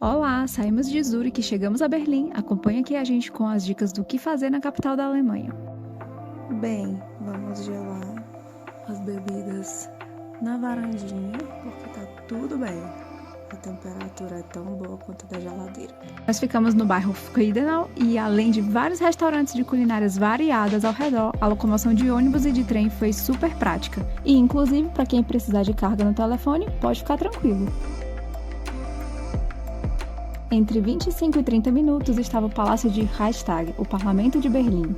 Olá, saímos de Zurique e chegamos a Berlim. Acompanhe aqui a gente com as dicas do que fazer na capital da Alemanha. Bem, vamos gelar as bebidas na varandinha, porque tá tudo bem. A temperatura é tão boa quanto da geladeira. Nós ficamos no bairro Friedenau e, além de vários restaurantes de culinárias variadas ao redor, a locomoção de ônibus e de trem foi super prática. E, inclusive, para quem precisar de carga no telefone, pode ficar tranquilo. Entre 25 e 30 minutos estava o Palácio de Reichstag, o Parlamento de Berlim.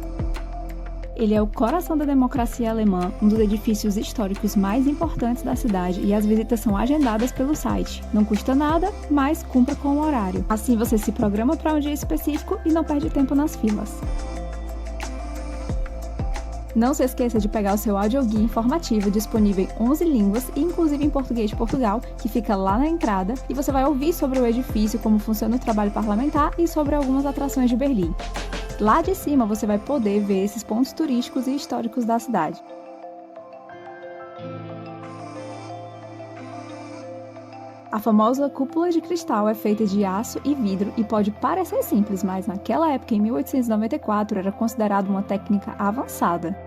Ele é o coração da democracia alemã, um dos edifícios históricos mais importantes da cidade, e as visitas são agendadas pelo site. Não custa nada, mas cumpra com o horário. Assim você se programa para um dia específico e não perde tempo nas filas. Não se esqueça de pegar o seu audioguia informativo disponível em 11 línguas, inclusive em português de Portugal, que fica lá na entrada, e você vai ouvir sobre o edifício, como funciona o trabalho parlamentar e sobre algumas atrações de Berlim. Lá de cima você vai poder ver esses pontos turísticos e históricos da cidade. A famosa cúpula de cristal é feita de aço e vidro e pode parecer simples, mas naquela época, em 1894, era considerada uma técnica avançada.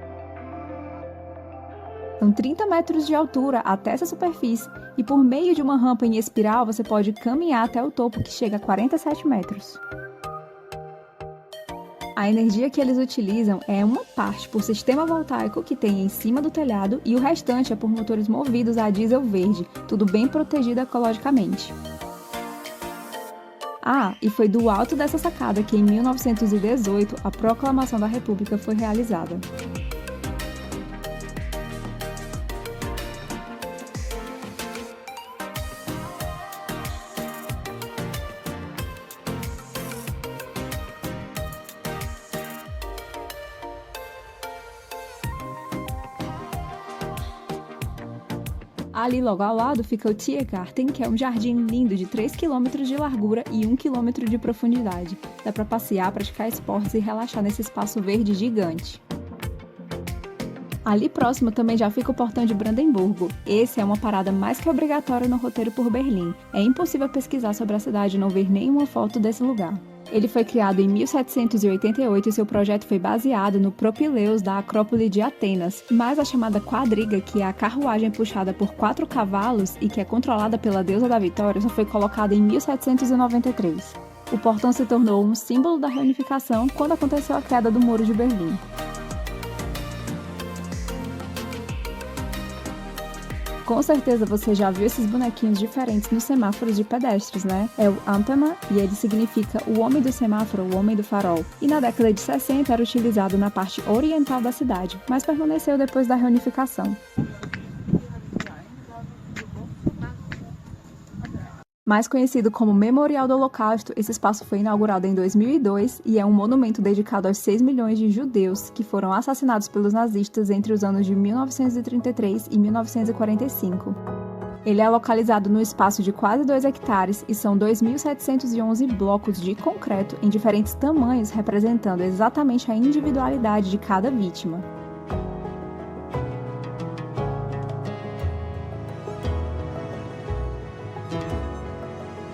São 30 metros de altura até essa superfície e por meio de uma rampa em espiral você pode caminhar até o topo, que chega a 47 metros. A energia que eles utilizam é uma parte por sistema voltaico que tem em cima do telhado e o restante é por motores movidos a diesel verde, tudo bem protegido ecologicamente. E foi do alto dessa sacada que em 1918 a Proclamação da República foi realizada. Ali logo ao lado fica o Tiergarten, que é um jardim lindo de 3 km de largura e 1 km de profundidade. Dá para passear, praticar esportes e relaxar nesse espaço verde gigante. Ali próximo também já fica o Portão de Brandemburgo. Esse é uma parada mais que obrigatória no roteiro por Berlim. É impossível pesquisar sobre a cidade e não ver nenhuma foto desse lugar. Ele foi criado em 1788 e seu projeto foi baseado no Propileus da Acrópole de Atenas, mas a chamada quadriga, que é a carruagem puxada por 4 cavalos e que é controlada pela deusa da vitória, só foi colocada em 1793. O portão se tornou um símbolo da reunificação quando aconteceu a queda do Muro de Berlim. Com certeza você já viu esses bonequinhos diferentes nos semáforos de pedestres, né? É o Ampelmann e ele significa o homem do semáforo, o homem do farol. E na década de 60 era utilizado na parte oriental da cidade, mas permaneceu depois da reunificação. Mais conhecido como Memorial do Holocausto, esse espaço foi inaugurado em 2002 e é um monumento dedicado aos 6 milhões de judeus que foram assassinados pelos nazistas entre os anos de 1933 e 1945. Ele é localizado no espaço de quase 2 hectares e são 2.711 blocos de concreto em diferentes tamanhos, representando exatamente a individualidade de cada vítima.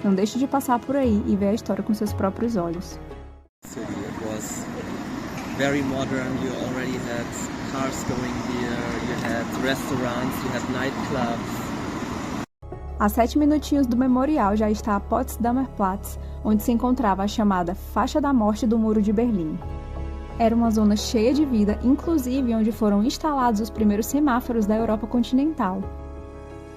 Não deixe de passar por aí e ver a história com seus próprios olhos. City. It was very modern. You already had cars going here, you had restaurants, you had nightclubs. A 7 minutinhos do memorial já está a Potsdamer Platz, onde se encontrava a chamada Faixa da Morte do Muro de Berlim. Era uma zona cheia de vida, inclusive onde foram instalados os primeiros semáforos da Europa continental.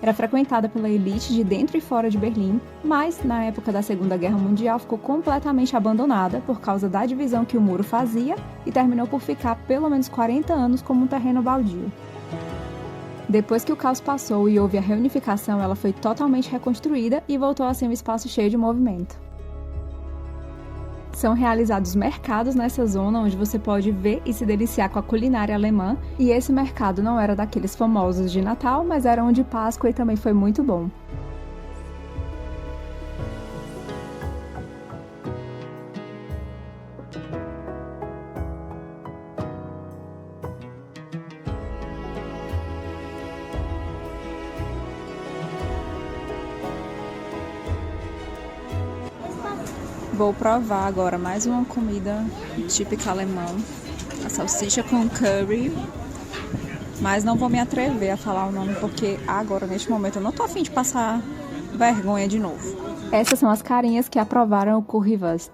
Era frequentada pela elite de dentro e fora de Berlim, mas, na época da Segunda Guerra Mundial, ficou completamente abandonada por causa da divisão que o muro fazia e terminou por ficar pelo menos 40 anos como um terreno baldio. Depois que o caos passou e houve a reunificação, ela foi totalmente reconstruída e voltou a ser um espaço cheio de movimento. São realizados mercados nessa zona onde você pode ver e se deliciar com a culinária alemã, e esse mercado não era daqueles famosos de Natal, mas era um de Páscoa e também foi muito bom. Vou provar agora mais uma comida típica alemã, a salsicha com curry, mas não vou me atrever a falar o nome porque agora, neste momento, eu não tô afim de passar vergonha de novo. Essas são as carinhas que aprovaram o Currywurst.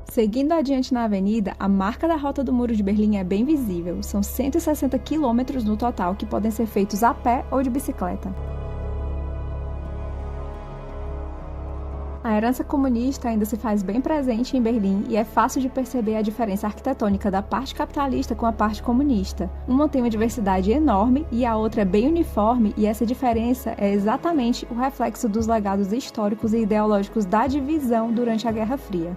Seguindo adiante na avenida, a marca da Rota do Muro de Berlim é bem visível. São 160 quilômetros no total que podem ser feitos a pé ou de bicicleta. A herança comunista ainda se faz bem presente em Berlim e é fácil de perceber a diferença arquitetônica da parte capitalista com a parte comunista. Uma tem uma diversidade enorme e a outra é bem uniforme, e essa diferença é exatamente o reflexo dos legados históricos e ideológicos da divisão durante a Guerra Fria.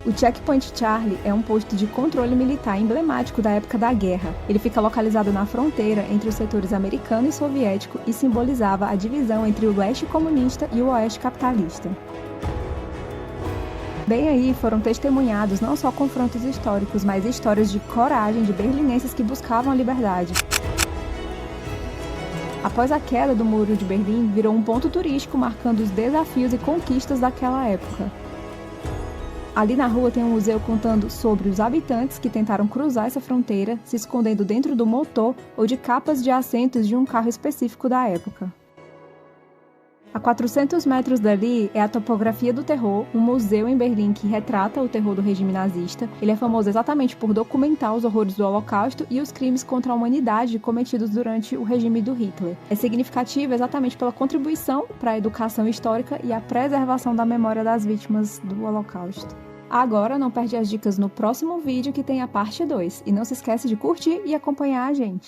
O Checkpoint Charlie é um posto de controle militar emblemático da época da guerra. Ele fica localizado na fronteira entre os setores americano e soviético e simbolizava a divisão entre o leste comunista e o oeste capitalista. Bem aí foram testemunhados não só confrontos históricos, mas histórias de coragem de berlinenses que buscavam a liberdade. Após a queda do Muro de Berlim, virou um ponto turístico marcando os desafios e conquistas daquela época. Ali na rua tem um museu contando sobre os habitantes que tentaram cruzar essa fronteira, se escondendo dentro do motor ou de capas de assentos de um carro específico da época. A 400 metros dali é a Topografia do Terror, um museu em Berlim que retrata o terror do regime nazista. Ele é famoso exatamente por documentar os horrores do Holocausto e os crimes contra a humanidade cometidos durante o regime do Hitler. É significativo exatamente pela contribuição para a educação histórica e a preservação da memória das vítimas do Holocausto. Agora não perde as dicas no próximo vídeo que tem a parte 2. E não se esquece de curtir e acompanhar a gente.